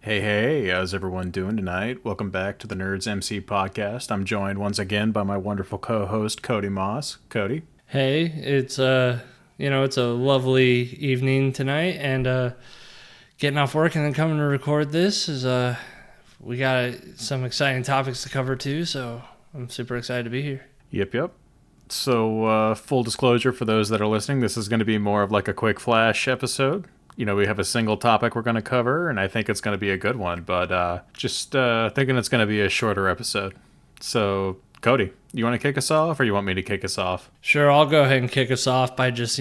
Hey, how's everyone doing tonight? Welcome back to the Nerds MC podcast. I'm joined once again by my wonderful co-host Cody Moss. Cody. Hey, it's a lovely evening tonight, and getting off work and then coming to record this is we got some exciting topics to cover too. So I'm super excited to be here. Yep. So, full disclosure for those that are listening, this is going to be more of like a quick flash episode. We have a single topic we're going to cover, and I think it's going to be a good one, but just thinking it's going to be a shorter episode. So, Cody, you want to kick us off, or you want me to kick us off? Sure, I'll go ahead and kick us off by just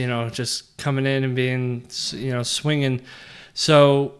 coming in and being swinging. So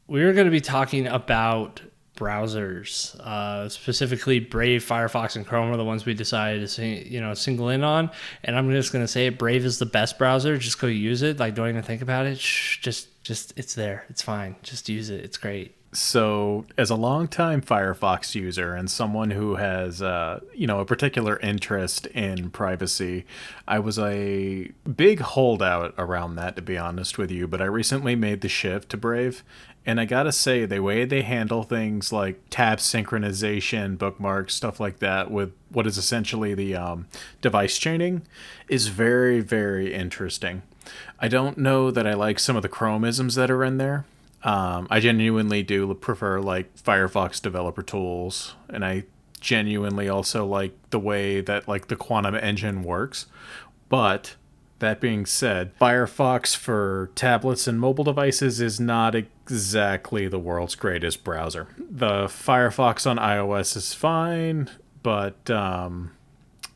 we're going to be talking about browsers, specifically Brave, Firefox, and Chrome are the ones we decided to single in on. And I'm just going to say it. Brave is the best browser. Just go use it. Like, don't even think about it. Just it's there. It's fine. Just use it. It's great. So, as a longtime Firefox user and someone who has, a particular interest in privacy, I was a big holdout around that, to be honest with you. But I recently made the shift to Brave, and I gotta say, the way they handle things like tab synchronization, bookmarks, stuff like that, with what is essentially the device chaining, is very, very interesting. I don't know that I like some of the Chromisms that are in there. I genuinely do prefer like Firefox developer tools, and I genuinely also like the way that like the quantum engine works. But that being said, Firefox for tablets and mobile devices is not exactly the world's greatest browser. The Firefox on iOS is fine, but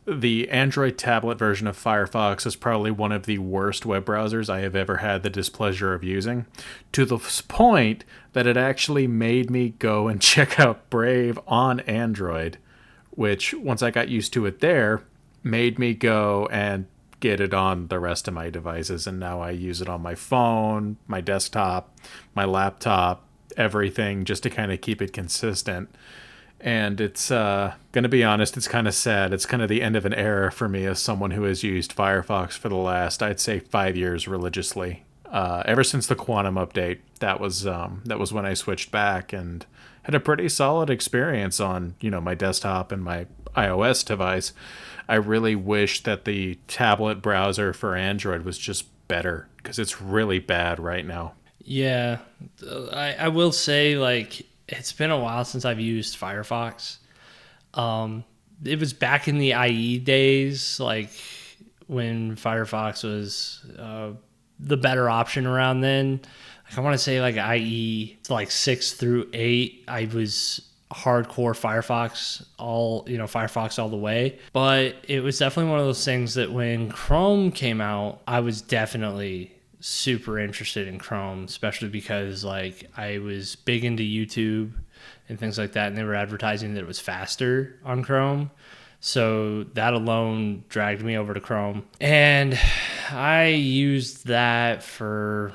the Android tablet version of Firefox is probably one of the worst web browsers I have ever had the displeasure of using, to the point that it actually made me go and check out Brave on Android, which, once I got used to it there, made me go and get it on the rest of my devices. And now I use it on my phone, my desktop, my laptop, everything, just to kind of keep it consistent. And it's, going to be honest, it's kind of sad. It's kind of the end of an era for me as someone who has used Firefox for the last, I'd say, 5 years religiously. Ever since the Quantum update, that was when I switched back and had a pretty solid experience on, my desktop and my iOS device. I really wish that the tablet browser for Android was just better, because it's really bad right now. Yeah, I will say, like, it's been a while since I've used Firefox. It was back in the IE days, like when Firefox was the better option around then. Like, I want to say like IE, it's like 6 through 8. I was hardcore Firefox, Firefox all the way. But it was definitely one of those things that when Chrome came out, I was definitely super interested in Chrome, especially because like I was big into YouTube and things like that, and they were advertising that it was faster on Chrome. So that alone dragged me over to Chrome, and I used that for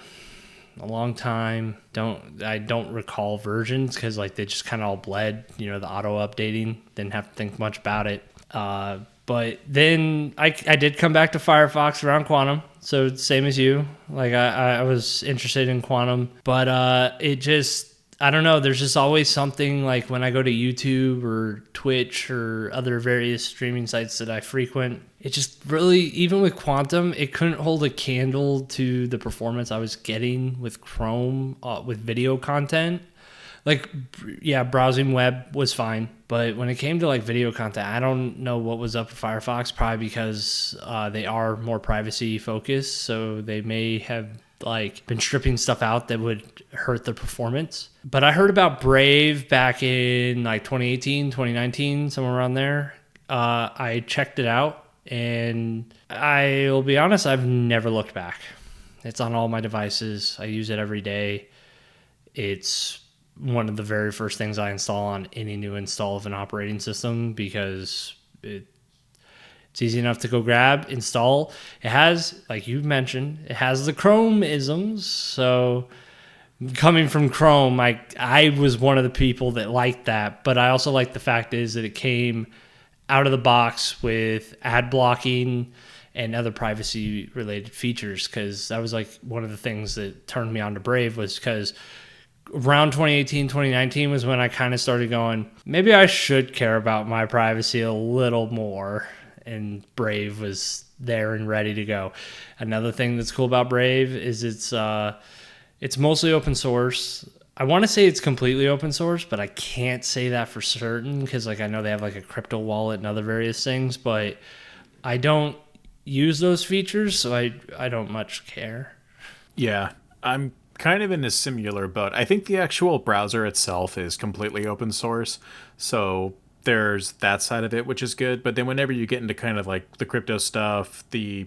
a long time. I don't recall versions because like they just kind of all bled, the auto updating, didn't have to think much about it. But then I did come back to Firefox around Quantum. So same as you, like I was interested in Quantum, but it just, I don't know. There's just always something, like when I go to YouTube or Twitch or other various streaming sites that I frequent, it just really, even with Quantum, it couldn't hold a candle to the performance I was getting with Chrome with video content. Like, yeah, browsing web was fine, but when it came to like video content, I don't know what was up with Firefox, probably because they are more privacy focused, so they may have like been stripping stuff out that would hurt the performance. But I heard about Brave back in like 2018, 2019, somewhere around there. I checked it out, and I'll be honest, I've never looked back. It's on all my devices. I use it every day. It's one of the very first things I install on any new install of an operating system, because it's easy enough to go grab, install. It has, like you mentioned, it has the Chrome-isms. So coming from Chrome, I was one of the people that liked that, but I also like the fact is that it came out of the box with ad blocking and other privacy related features, because that was like one of the things that turned me on to Brave, was because around 2018, 2019 was when I kind of started going, maybe I should care about my privacy a little more. And Brave was there and ready to go. Another thing that's cool about Brave is it's mostly open source. I want to say it's completely open source, but I can't say that for certain because like I know they have like a crypto wallet and other various things, but I don't use those features, so I don't much care. Yeah, I'm kind of in a similar boat. I think the actual browser itself is completely open source, so there's that side of it, which is good. But then whenever you get into kind of like the crypto stuff, the,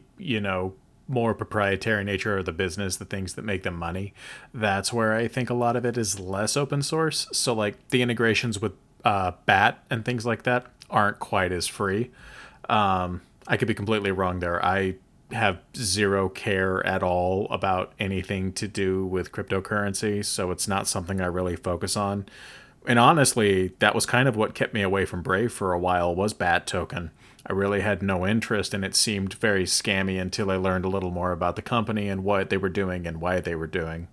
more proprietary nature of the business, the things that make them money, that's where I think a lot of it is less open source. So like the integrations with BAT and things like that aren't quite as free. I could be completely wrong there. I have zero care at all about anything to do with cryptocurrency, so it's not something I really focus on. And honestly, that was kind of what kept me away from Brave for a while was BAT token. I really had no interest and it seemed very scammy until I learned a little more about the company and what they were doing and why they were doing.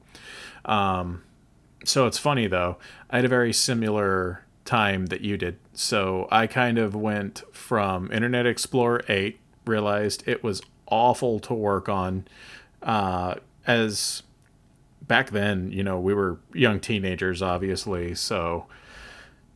So it's funny though. I had a very similar time that you did. So I kind of went from Internet Explorer 8, realized it was awful to work on. As back then, we were young teenagers, obviously. So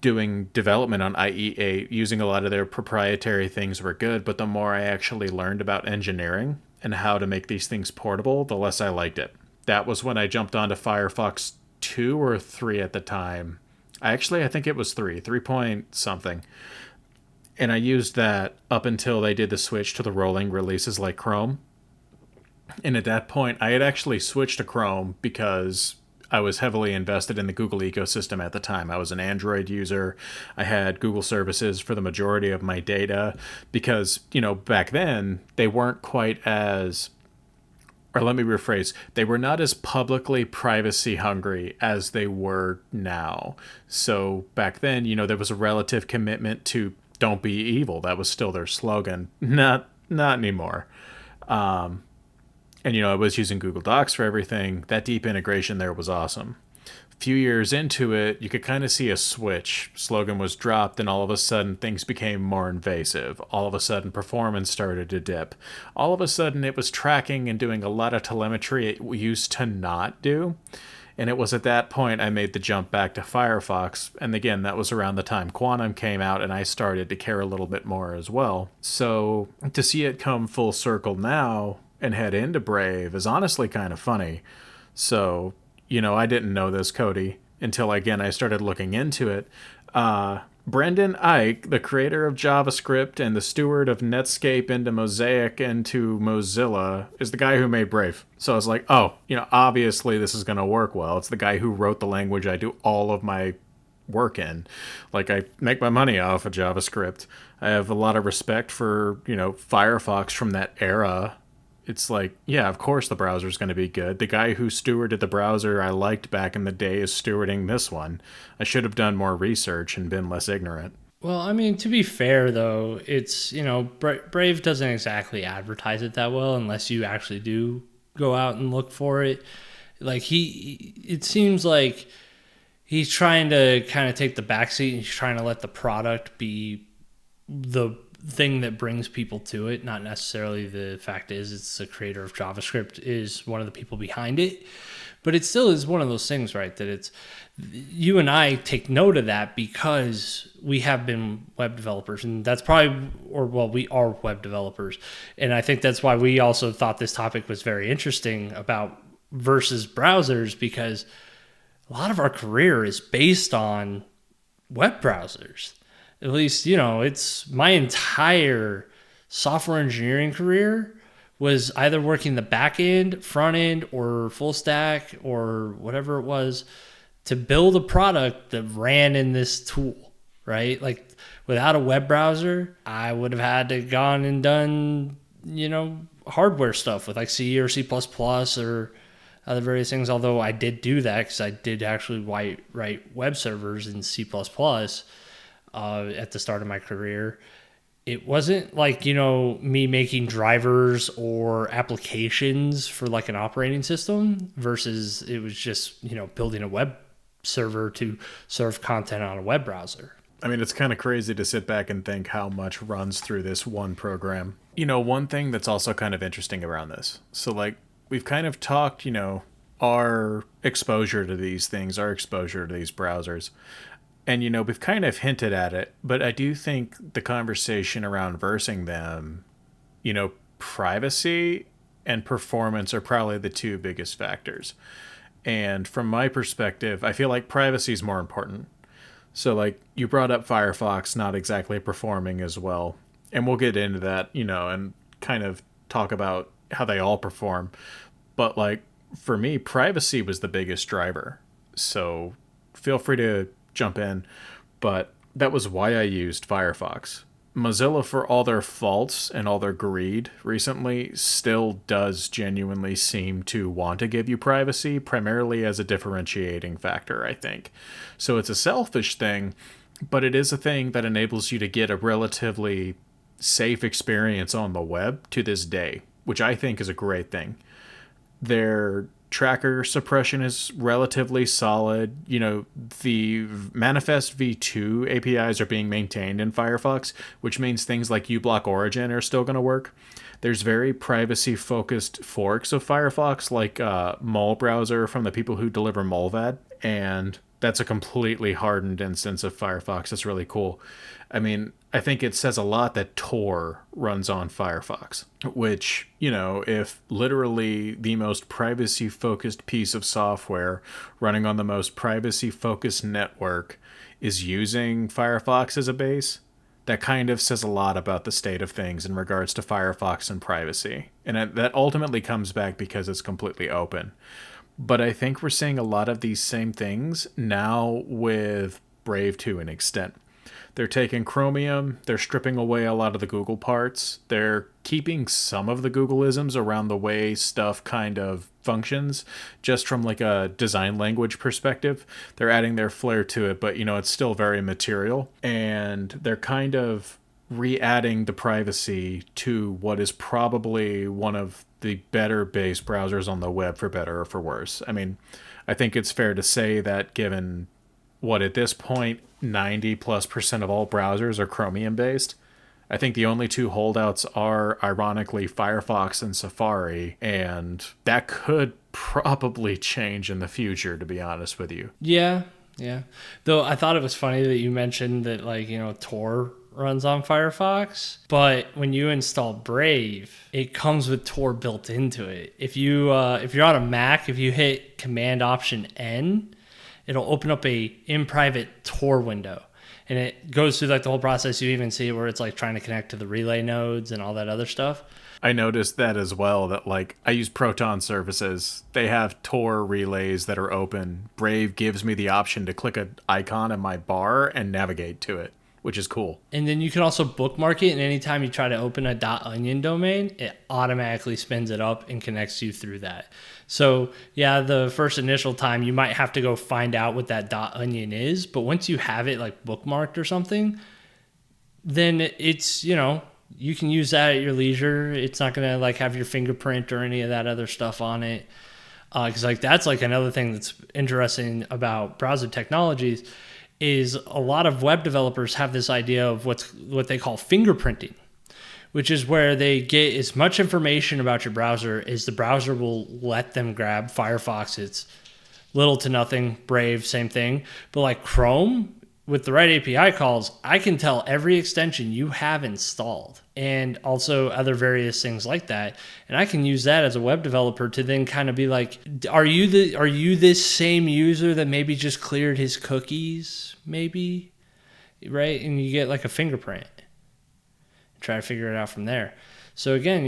doing development on IE8, using a lot of their proprietary things were good. But the more I actually learned about engineering and how to make these things portable, the less I liked it. That was when I jumped onto Firefox 2 or 3 at the time. I think it was 3 point something. And I used that up until they did the switch to the rolling releases like Chrome. And at that point, I had actually switched to Chrome because I was heavily invested in the Google ecosystem at the time. I was an Android user. I had Google services for the majority of my data because, back then they weren't quite as, or let me rephrase, they were not as publicly privacy hungry as they were now. So back then, there was a relative commitment to don't be evil. That was still their slogan. Not anymore. And I was using Google Docs for everything. That deep integration there was awesome. A few years into it, you could kind of see a switch. Slogan was dropped, and all of a sudden things became more invasive. All of a sudden performance started to dip. All of a sudden it was tracking and doing a lot of telemetry it used to not do. And it was at that point I made the jump back to Firefox. And again, that was around the time Quantum came out and I started to care a little bit more as well. So to see it come full circle now and head into Brave is honestly kind of funny. So, I didn't know this, Cody, until again I started looking into it. Brendan Eich, the creator of JavaScript and the steward of Netscape into Mosaic into Mozilla, is the guy who made Brave. So I was like, oh, obviously this is going to work well. It's the guy who wrote the language I do all of my work in. Like, I make my money off of JavaScript. I have a lot of respect for, Firefox from that era. It's like, yeah, of course the browser's going to be good. The guy who stewarded the browser I liked back in the day is stewarding this one. I should have done more research and been less ignorant. Well, I mean, to be fair, though, it's, Brave doesn't exactly advertise it that well unless you actually do go out and look for it. Like, it seems like he's trying to kind of take the backseat and he's trying to let the product be the thing that brings people to it, not necessarily the fact is it's the creator of JavaScript is one of the people behind it. But it still is one of those things, right, that it's you and I take note of that because we have been web developers, and that's probably, we are web developers. And I think that's why we also thought this topic was very interesting about versus browsers, because a lot of our career is based on web browsers. At least, it's my entire software engineering career was either working the back end, front end, or full stack, or whatever it was, to build a product that ran in this tool, right? Like, without a web browser, I would have had to gone and done, hardware stuff with like C or C++ or other various things. Although I did do that because I did actually write web servers in C++. At the start of my career. It wasn't like, me making drivers or applications for like an operating system versus it was just, building a web server to serve content on a web browser. I mean, it's kind of crazy to sit back and think how much runs through this one program. One thing that's also kind of interesting around this. So, like, we've kind of talked, our exposure to these things, our exposure to these browsers. And, we've kind of hinted at it, but I do think the conversation around versing them, privacy and performance are probably the two biggest factors. And from my perspective, I feel like privacy is more important. So, like, you brought up Firefox not exactly performing as well. And we'll get into that, and kind of talk about how they all perform. But, like, for me, privacy was the biggest driver. So, feel free to jump in. But that was why I used Firefox. Mozilla, for all their faults and all their greed recently, still does genuinely seem to want to give you privacy, primarily as a differentiating factor, I think. So it's a selfish thing, but it is a thing that enables you to get a relatively safe experience on the web to this day, which I think is a great thing. Their tracker suppression is relatively solid. The Manifest v2 APIs are being maintained in Firefox, which means things like uBlock Origin are still going to work. There's very privacy-focused forks of Firefox, like Mole Browser from the people who deliver Molvad, and that's a completely hardened instance of Firefox. That's really cool. I mean, I think it says a lot that Tor runs on Firefox, which, if literally the most privacy-focused piece of software running on the most privacy-focused network is using Firefox as a base, that kind of says a lot about the state of things in regards to Firefox and privacy. And that ultimately comes back because it's completely open. But I think we're seeing a lot of these same things now with Brave to an extent. They're taking Chromium, they're stripping away a lot of the Google parts, they're keeping some of the Googleisms around the way stuff kind of functions, just from like a design language perspective. They're adding their flair to it, but it's still very material. And they're kind of re-adding the privacy to what is probably one of the better based browsers on the web, for better or for worse. I mean, I think it's fair to say that given what at this point 90+% of all browsers are Chromium based, I think the only two holdouts are ironically Firefox and Safari, and that could probably change in the future, to be honest with you. Yeah. Though I thought it was funny that you mentioned that, Tor runs on Firefox, but when you install Brave, it comes with Tor built into it. If you're on a Mac, if you hit Command Option N, it'll open up a in private Tor window, and it goes through like the whole process. You even see where it's like trying to connect to the relay nodes and all that other stuff. I noticed that as well, that like I use Proton services. They have Tor relays that are open. Brave gives me the option to click an icon in my bar and navigate to it, which is cool. And then you can also bookmark it, and anytime you try to open a .onion domain, it automatically spins it up and connects you through that. So yeah, the first initial time you might have to go find out what that .onion is, but once you have it like bookmarked or something, then it's, you can use that at your leisure. It's not going to like have your fingerprint or any of that other stuff on it. Because that's like another thing that's interesting about browser technologies is a lot of web developers have this idea of what they call fingerprinting, which is where they get as much information about your browser as the browser will let them grab. Firefox, it's little to nothing. Brave, same thing. But like Chrome, with the right API calls, I can tell every extension you have installed and also other various things like that. And I can use that as a web developer to then kind of be like, are you this same user that maybe just cleared his cookies, maybe? Right? And you get like a fingerprint. Try to figure it out from there. So again,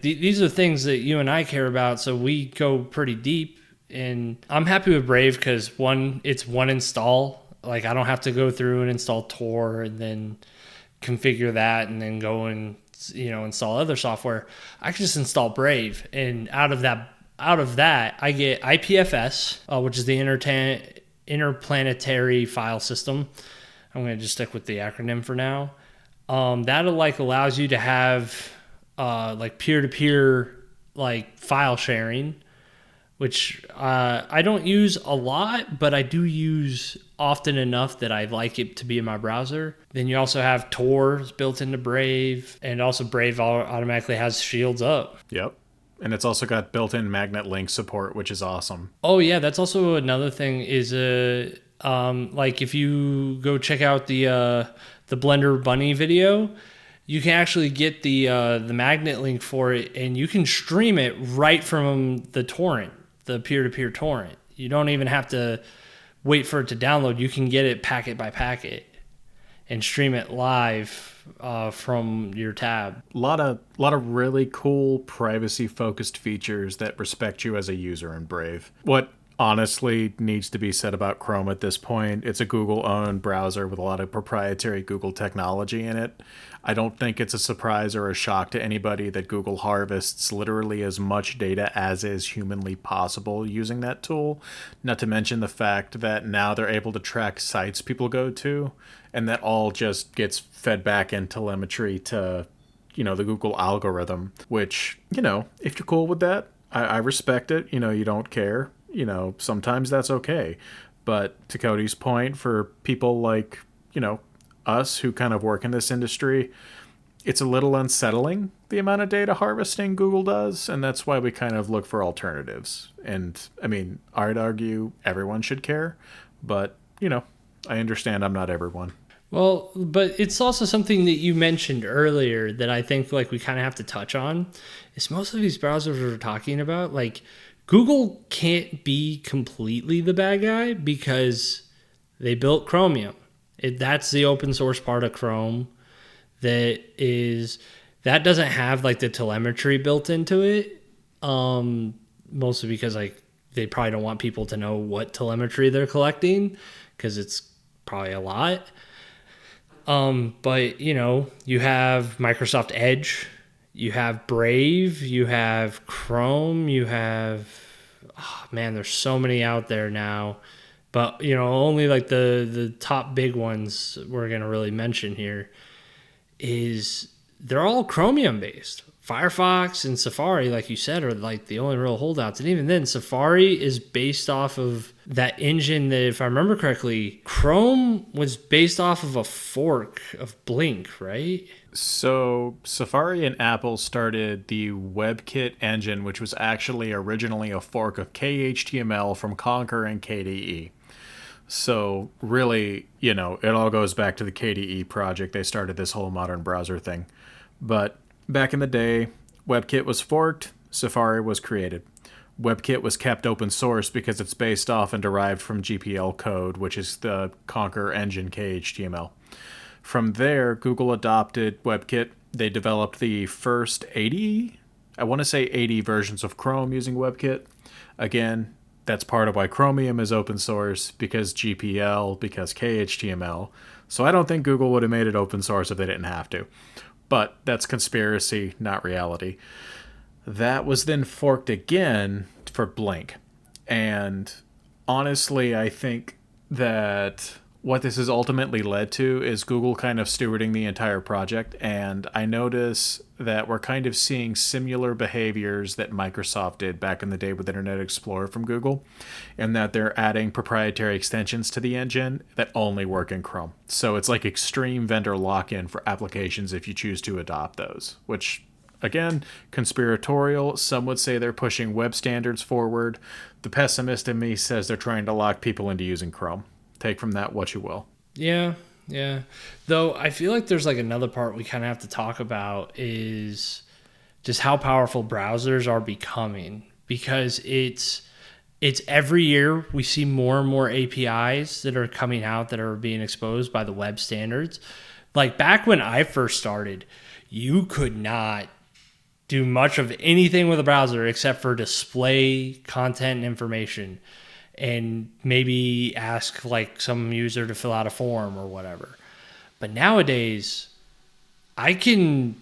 these are things that you and I care about. So we go pretty deep, and I'm happy with Brave because it's one install. Like I don't have to go through and install Tor and then configure that and then go and install other software. I can just install Brave, and out of that I get IPFS, which is the interplanetary file system. I'm going to just stick with the acronym for now. That allows you to have peer-to-peer file sharing which I don't use a lot, but I do use often enough that I like it to be in my browser. Then you also have Tor built into Brave, and also Brave automatically has shields up. Yep. And it's also got built-in magnet link support, which is awesome. Oh yeah, that's also another thing. Is like if you go check out the Blender Bunny video, you can actually get the magnet link for it, and you can stream it right from the torrent, the peer-to-peer torrent. You don't even have to wait for it to download. You can get it packet by packet and stream it live from your tab. Lot of really cool privacy focused features that respect you as a user in Brave. What honestly needs to be said about Chrome at this point, it's a Google owned browser with a lot of proprietary Google technology in it. I don't think it's a surprise or a shock to anybody that Google harvests literally as much data as is humanly possible using that tool. Not to mention the fact that now they're able to track sites people go to, and that all just gets fed back in telemetry to, the Google algorithm, which, if you're cool with that, I respect it. You don't care. Sometimes that's okay. But to Cody's point, for people like, us who kind of work in this industry, it's a little unsettling the amount of data harvesting Google does, and that's why we kind of look for alternatives. And I mean, I'd argue everyone should care, but I understand I'm not everyone. Well, but it's also something that you mentioned earlier that I think like we kind of have to touch on is most of these browsers we're talking about, like Google can't be completely the bad guy because they built Chromium. That's the open source part of Chrome that doesn't have like the telemetry built into it. Mostly because like they probably don't want people to know what telemetry they're collecting because it's probably a lot. But you have Microsoft Edge, you have Brave, you have Chrome, you have, there's so many out there now, but only like the top big ones we're going to really mention here is they're all Chromium based. Firefox and Safari, like you said, are like the only real holdouts. And even then, Safari is based off of that engine that, if I remember correctly, Chrome was based off of a fork of Blink, right? So Safari and Apple started the WebKit engine, which was actually originally a fork of KHTML from Conquer and KDE. So really, it all goes back to the KDE project. They started this whole modern browser thing. But back in the day, WebKit was forked, Safari was created. WebKit was kept open source because it's based off and derived from GPL code, which is the Conquer engine KHTML. From there, Google adopted WebKit. They developed the first 80 versions of Chrome using WebKit. Again, that's part of why Chromium is open source, because GPL, because KHTML. So I don't think Google would have made it open source if they didn't have to. But that's conspiracy, not reality. That was then forked again for Blink. And honestly, I think that what this has ultimately led to is Google kind of stewarding the entire project. And I notice that we're kind of seeing similar behaviors that Microsoft did back in the day with Internet Explorer from Google, and that they're adding proprietary extensions to the engine that only work in Chrome. So it's like extreme vendor lock-in for applications if you choose to adopt those, which, again, conspiratorial. Some would say they're pushing web standards forward. The pessimist in me says they're trying to lock people into using Chrome. Take from that what you will. Yeah. Though I feel like there's like another part we kind of have to talk about is just how powerful browsers are becoming, because it's every year we see more and more APIs that are coming out that are being exposed by the web standards. Like back when I first started, you could not do much of anything with a browser except for display content and information, and maybe ask like some user to fill out a form or whatever. But nowadays, I can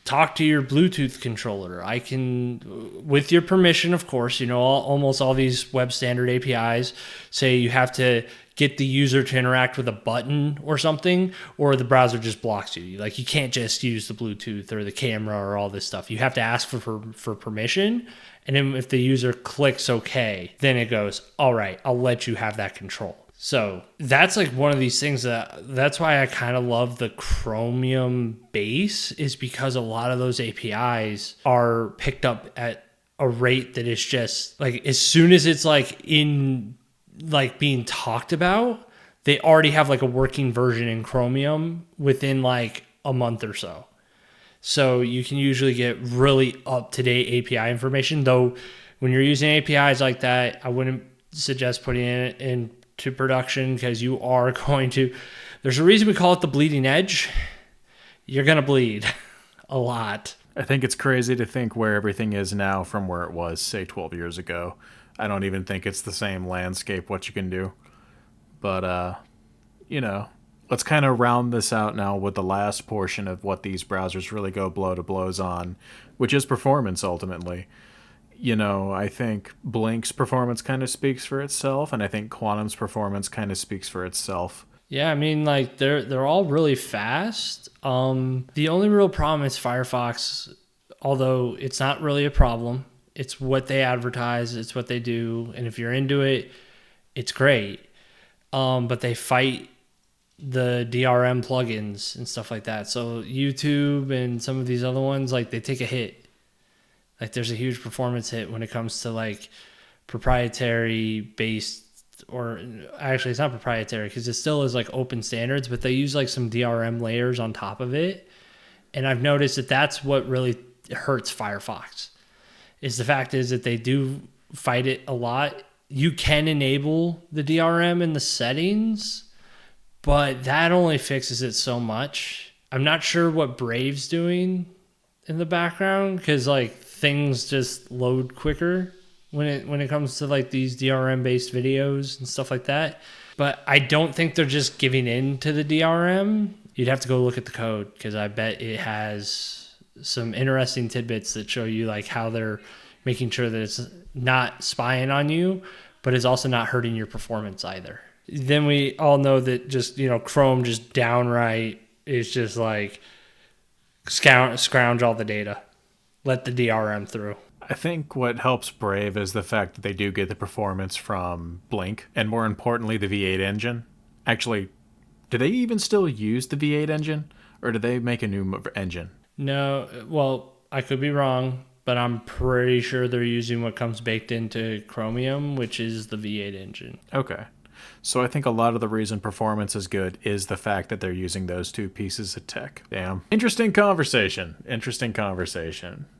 talk to your Bluetooth controller. I can, with your permission, of course, almost all these web standard APIs say you have to get the user to interact with a button or something, or the browser just blocks you. Like, you can't just use the Bluetooth or the camera or all this stuff. You have to ask for permission. And then if the user clicks OK, then it goes, all right, I'll let you have that control. So that's like one of these things that's why I kind of love the Chromium base, is because a lot of those APIs are picked up at a rate that is just like, as soon as it's like in like being talked about, they already have like a working version in Chromium within like a month or so. So you can usually get really up-to-date API information, though when you're using APIs like that, I wouldn't suggest putting it into production, because you are going to, there's a reason we call it the bleeding edge. You're going to bleed a lot. I think it's crazy to think where everything is now from where it was, say, 12 years ago. I don't even think it's the same landscape, what you can do. But, let's kind of round this out now with the last portion of what these browsers really go blow to blows on, which is performance ultimately. I think Blink's performance kind of speaks for itself, and I think Quantum's performance kind of speaks for itself. Yeah, I mean, like, they're all really fast. The only real problem is Firefox, although it's not really a problem. It's what they advertise, it's what they do, and if you're into it, it's great. But they fight the DRM plugins and stuff like that. So YouTube and some of these other ones, like, they take a hit. Like, there's a huge performance hit when it comes to like proprietary based, or actually it's not proprietary because it still is like open standards, but they use like some DRM layers on top of it. And I've noticed that that's what really hurts Firefox, is the fact is that they do fight it a lot. You can enable the DRM in the settings, but that only fixes it so much. I'm not sure what Brave's doing in the background, because like things just load quicker when it comes to like these DRM based videos and stuff like that. But I don't think they're just giving in to the DRM. You'd have to go look at the code, because I bet it has some interesting tidbits that show you like how they're making sure that it's not spying on you, but it's also not hurting your performance either. Then we all know that just, Chrome just downright is just like scrounge all the data, let the DRM through. I think what helps Brave is the fact that they do get the performance from Blink, and more importantly, the V8 engine. Actually, do they even still use the V8 engine, or do they make a new engine? No, well, I could be wrong, but I'm pretty sure they're using what comes baked into Chromium, which is the V8 engine. Okay. So I think a lot of the reason performance is good is the fact that they're using those two pieces of tech. Damn. Interesting conversation.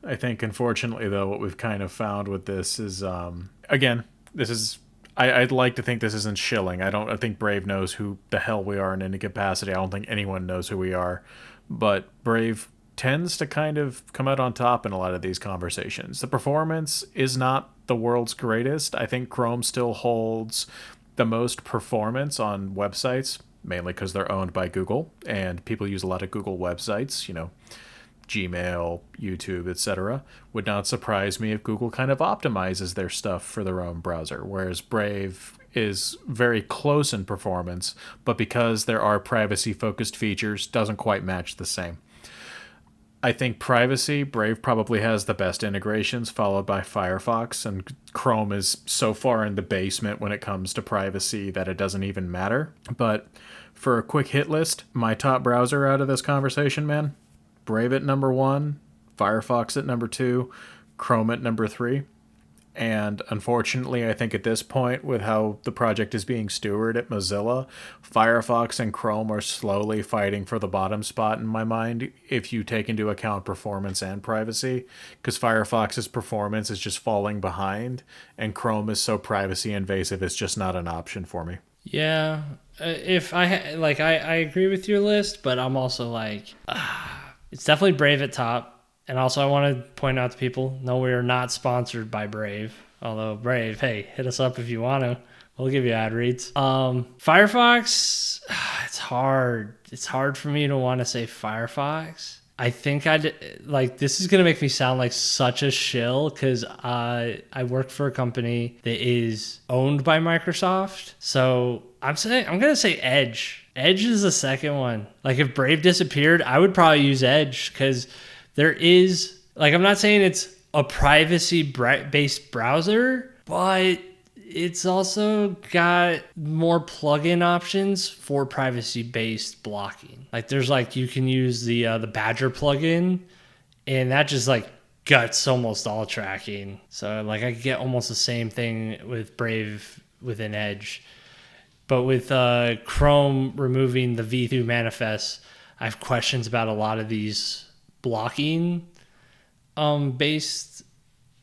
I think, unfortunately, though, what we've kind of found with this is, again, this is, I'd like to think this isn't shilling. I think Brave knows who the hell we are in any capacity. I don't think anyone knows who we are. But Brave tends to kind of come out on top in a lot of these conversations. The performance is not the world's greatest. I think Chrome still holds the most performance on websites, mainly because they're owned by Google, and people use a lot of Google websites, Gmail, YouTube, etc. Would not surprise me if Google kind of optimizes their stuff for their own browser, whereas Brave is very close in performance, but because there are privacy-focused features, doesn't quite match the same. I think privacy, Brave probably has the best integrations, followed by Firefox, and Chrome is so far in the basement when it comes to privacy that it doesn't even matter. But for a quick hit list, my top browser out of this conversation, man, Brave at number 1, Firefox at number 2, Chrome at number 3. And unfortunately, I think at this point, with how the project is being stewarded at Mozilla, Firefox and Chrome are slowly fighting for the bottom spot in my mind, if you take into account performance and privacy, because Firefox's performance is just falling behind, and Chrome is so privacy invasive, it's just not an option for me. Yeah, if I agree with your list, but I'm also like, it's definitely Brave at top. And also, I want to point out to people, no, we are not sponsored by Brave. Although, Brave, hey, hit us up if you want to. We'll give you ad reads. Firefox, it's hard. It's hard for me to want to say Firefox, I think I'd like this is gonna make me sound like such a shill because I work for a company that is owned by Microsoft. So I'm gonna say Edge. Edge is the second one. Like if Brave disappeared, I would probably use Edge because there is like I'm not saying it's a privacy based browser, but it's also got more plugin options for privacy-based blocking. Like there's like you can use the Badger plugin, and that just like guts almost all tracking. So like I could get almost the same thing with Brave within Edge, but with Chrome removing the v2 manifest, I have questions about a lot of these blocking based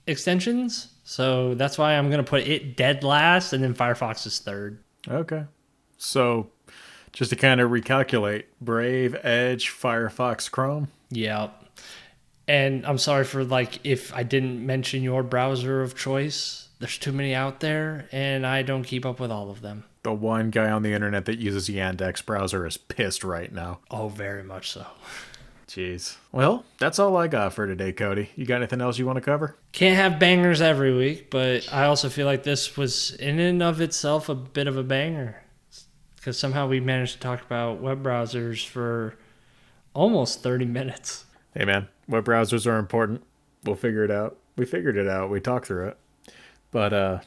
extensions. So that's why I'm going to put it dead last and then Firefox is third. Okay. So just to kind of recalculate, Brave, Edge, Firefox, Chrome. Yeah. And I'm sorry for like if I didn't mention your browser of choice. There's too many out there and I don't keep up with all of them. The one guy on the internet that uses Yandex browser is pissed right now. Oh, very much so. Jeez. Well, that's all I got for today, Cody. You got anything else you want to cover? Can't have bangers every week, but I also feel like this was in and of itself a bit of a banger. Because somehow we managed to talk about web browsers for almost 30 minutes. Hey, man, web browsers are important. We'll figure it out. We figured it out. We talked through it. But,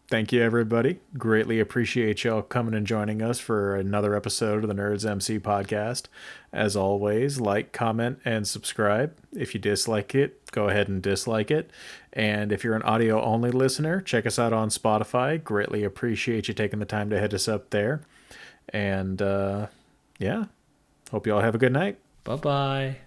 thank you, everybody. Greatly appreciate y'all coming and joining us for another episode of the Nerds MC podcast. As always, like, comment, and subscribe. If you dislike it, go ahead and dislike it. And if you're an audio-only listener, check us out on Spotify. Greatly appreciate you taking the time to hit us up there. And, hope y'all have a good night. Bye-bye.